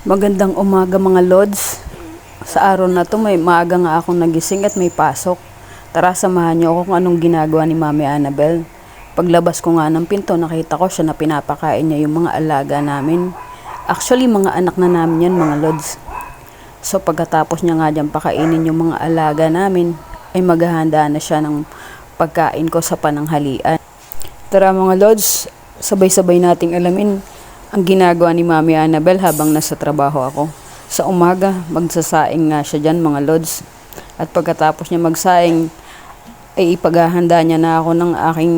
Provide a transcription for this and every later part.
Magandang umaga mga lods. Sa araw na to may maaga nga akong nagising at may pasok. Tara samahan niyo ako kung anong ginagawa ni Mami Annabel. Paglabas ko nga ng pinto nakita ko siya na pinapakain niya yung mga alaga namin. Actually mga anak na namin yan mga lods. So pagkatapos niya nga dyan pakainin yung mga alaga namin ay maghahanda na siya ng pagkain ko sa pananghalian. Tara mga lods, sabay-sabay nating alamin ang ginagawa ni Mami Annabel habang nasa trabaho ako. Sa umaga, magsasaing nga siya dyan mga lods. At pagkatapos niya magsaing, ay ipaghahanda niya na ako ng aking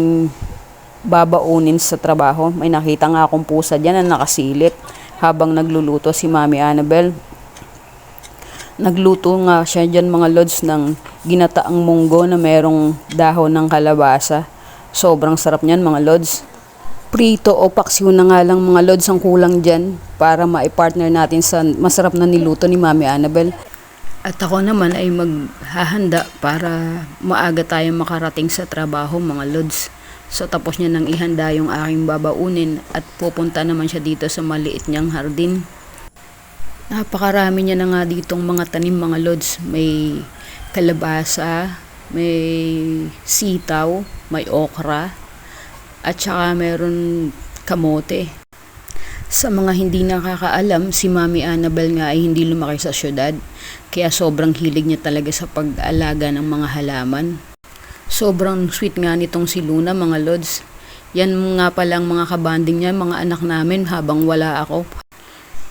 babaunin sa trabaho. May nakita nga akong pusa dyan na nakasilip habang nagluluto si Mami Annabel. Nagluto nga siya dyan mga lods ng ginataang munggo na merong dahon ng kalabasa. Sobrang sarap niyan mga lods. Prito o paksiw na nga lang mga lods ang kulang dyan para maipartner natin sa masarap na niluto ni Mami Annabel. At ako naman ay maghahanda para maaga tayo makarating sa trabaho mga lods. So tapos niya nang ihanda yung aking babaunin at pupunta naman siya dito sa maliit niyang hardin. Napakarami niya na nga ditong mga tanim mga lods. May kalabasa, may sitaw, may okra, at saka meron kamote. Sa mga hindi nakakaalam, si Mami Annabel nga ay hindi lumaki sa syudad, kaya sobrang hilig niya talaga sa pag-alaga ng mga halaman. Sobrang sweet nga nitong si Luna mga lods. Yan nga palang mga kabanding niya, mga anak namin habang wala ako.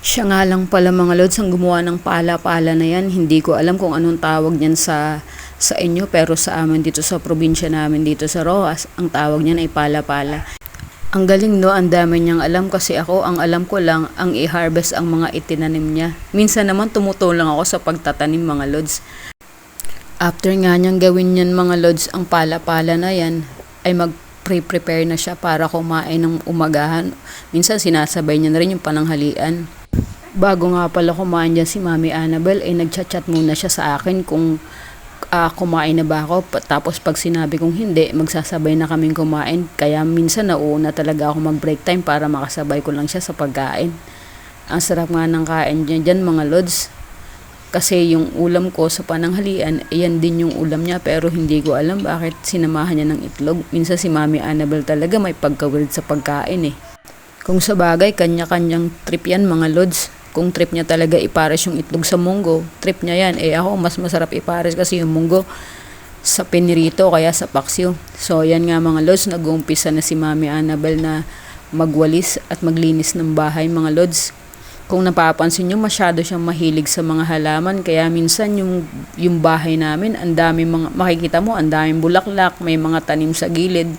Siya nga lang pala mga lods ang gumawa ng pala-pala na yan. Hindi ko alam kung anong tawag niyan sa inyo, pero sa amin dito sa probinsya namin dito sa Rojas, ang tawag niyan ay pala-pala. Ang galing no, ang dami niyang alam kasi ako, ang alam ko lang ang i-harvest ang mga itinanim niya. Minsan naman tumutulong ako sa pagtatanim mga lods. After nga niyang gawin yan mga lods, ang pala-pala na yan ay mag-prepare na siya para kumain ng umagahan. Minsan sinasabay niya na rin yung pananghalian. Bago nga pala kumain dyan si Mami Annabel, ay nagchat-chat muna siya sa akin kung kumain na ba ako. Tapos pag sinabi kong hindi, magsasabay na kaming kumain. Kaya minsan nauuna talaga ako mag-break time para makasabay ko lang siya sa pagkain. Ang sarap nga ng kain dyan mga lods. Kasi yung ulam ko sa pananghalian, yan din yung ulam niya. Pero hindi ko alam bakit sinamahan niya ng itlog. Minsan si Mami Annabel talaga may pagka-weird sa pagkain eh. Kung sa bagay, kanya-kanyang trip yan mga lods. Kung trip niya talaga ipares yung itlog sa munggo, trip niya yan. Eh ako, mas masarap ipares kasi yung munggo sa pinirito kaya sa paksiw. So yan nga mga lods, nag-uumpisa na si Mami Annabel na magwalis at maglinis ng bahay mga lods. Kung napapansin nyo, masyado siyang mahilig sa mga halaman. Kaya minsan yung bahay namin, ang dami mga, makikita mo, ang daming bulaklak, may mga tanim sa gilid.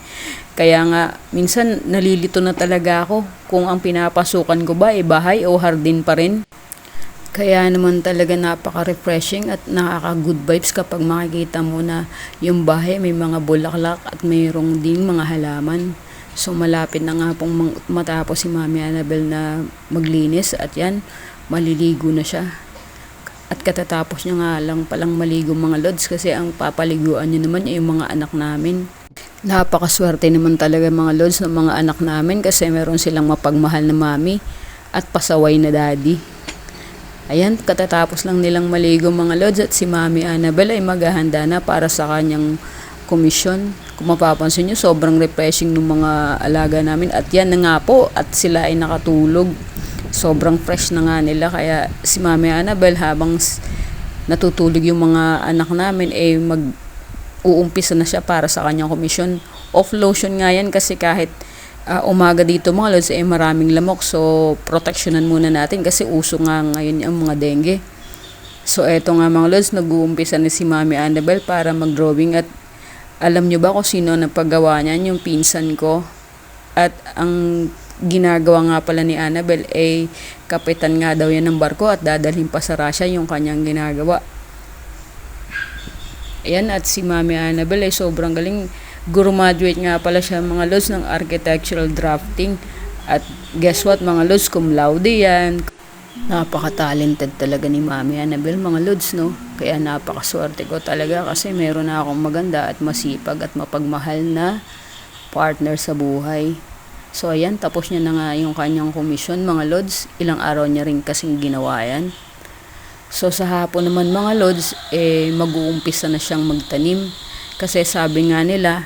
Kaya nga, minsan nalilito na talaga ako kung ang pinapasukan ko ba ay bahay o hardin pa rin. Kaya naman talaga napaka-refreshing at nakaka-good vibes kapag makikita mo na yung bahay may mga bulaklak at mayroong ding mga halaman. So malapit na nga pong matapos si Mami Annabel na maglinis at yan, maliligo na siya. At katatapos niya nga lang palang maligo mga lods kasi ang papaliguan niya naman ay yung mga anak namin. Napakaswerte naman talaga mga lods ng mga anak namin kasi meron silang mapagmahal na mami at pasaway na daddy. Ayan, katatapos lang nilang maligo mga lods at si Mami Annabel ay maghahanda na para sa kanyang komisyon. Kung mapapansin nyo, sobrang refreshing ng mga alaga namin. At yan na nga po, at sila ay nakatulog. Sobrang fresh na nga nila. Kaya si Mami Annabel habang natutulog yung mga anak namin ay uumpisa na siya para sa kanyang komisyon. Off lotion nga yan kasi kahit umaga dito mga lods ay maraming lamok. So proteksyonan muna natin kasi uso nga ngayon ang mga dengue. So eto nga mga lods, nag-uumpisa na si Mami Annabel para mag-drawing. At alam nyo ba kung sino ang napagawa niyan? Yung pinsan ko. At ang ginagawa nga pala ni Annabel ay kapitan nga daw yan ng barko at dadalhin pa sa Russia yung kanyang ginagawa. Ayan, at si Mami Annabel ay sobrang galing. Graduate nga pala siya mga lods ng architectural drafting. At guess what mga lods, cum laude yan. Napaka-talented talaga ni Mami Annabel mga lods no. Kaya napakaswerte ko talaga kasi meron na akong maganda at masipag at mapagmahal na partner sa buhay. So ayan, tapos niya na nga yung kanyang komisyon mga lods. Ilang araw niya rin kasing ginawa yan. So sa hapon naman mga lods, mag-uumpisa na siyang magtanim. Kasi sabi nga nila,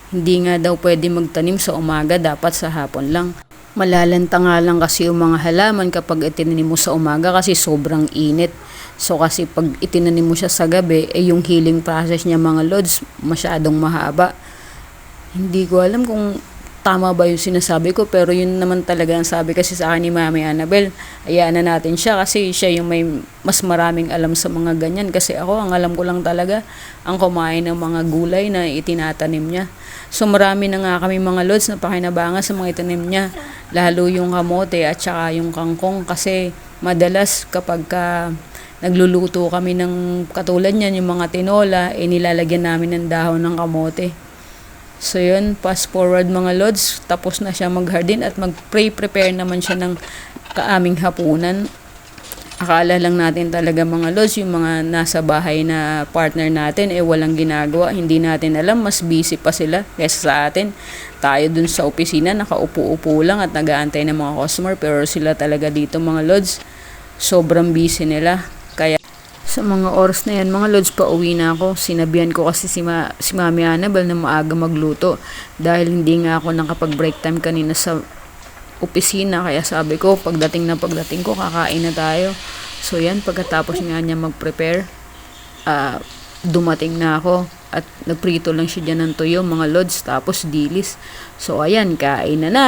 hindi nga daw pwede magtanim sa umaga, dapat sa hapon lang. Malalanta nga lang kasi yung mga halaman kapag itinanim mo sa umaga kasi sobrang init. So kasi pag itinanim mo siya sa gabi, yung healing process niya mga lods, masyadong mahaba. Hindi ko alam kung tama ba yung sinasabi ko, pero yun naman talaga ang sabi kasi sa akin ni Mami Annabel. Hayaan na natin siya kasi siya yung may mas maraming alam sa mga ganyan. Kasi ako, ang alam ko lang talaga, ang kumain ng mga gulay na itinatanim niya. So marami na nga kami mga lods na pakinabangan sa mga itanim niya. Lalo yung kamote at saka yung kangkong kasi madalas kapag nagluluto kami ng katulad niyan, yung mga tinola, nilalagyan namin ng dahon ng kamote. So yun, fast forward mga lods, tapos na siya mag-hardin at mag-prepare naman siya ng kaaming hapunan. Akala lang natin talaga mga lods, yung mga nasa bahay na partner natin, walang ginagawa. Hindi natin alam, mas busy pa sila kaysa sa atin. Tayo dun sa opisina, nakaupo-upo lang at nag-aantay ng mga customer. Pero sila talaga dito mga lods, sobrang busy nila. Kaya sa mga oras na yan mga lods, pauwi na ako. Sinabihan ko kasi si Mami Annabel na maaga magluto. Dahil hindi nga ako nakapag-break time kanina sa opisina, kaya sabi ko pagdating ko kakain na tayo. So yan, pagkatapos nga niya mag-prepare, dumating na ako at nagprito lang siya dyan ng tuyo mga lods, tapos dilis. So ayan, kain na.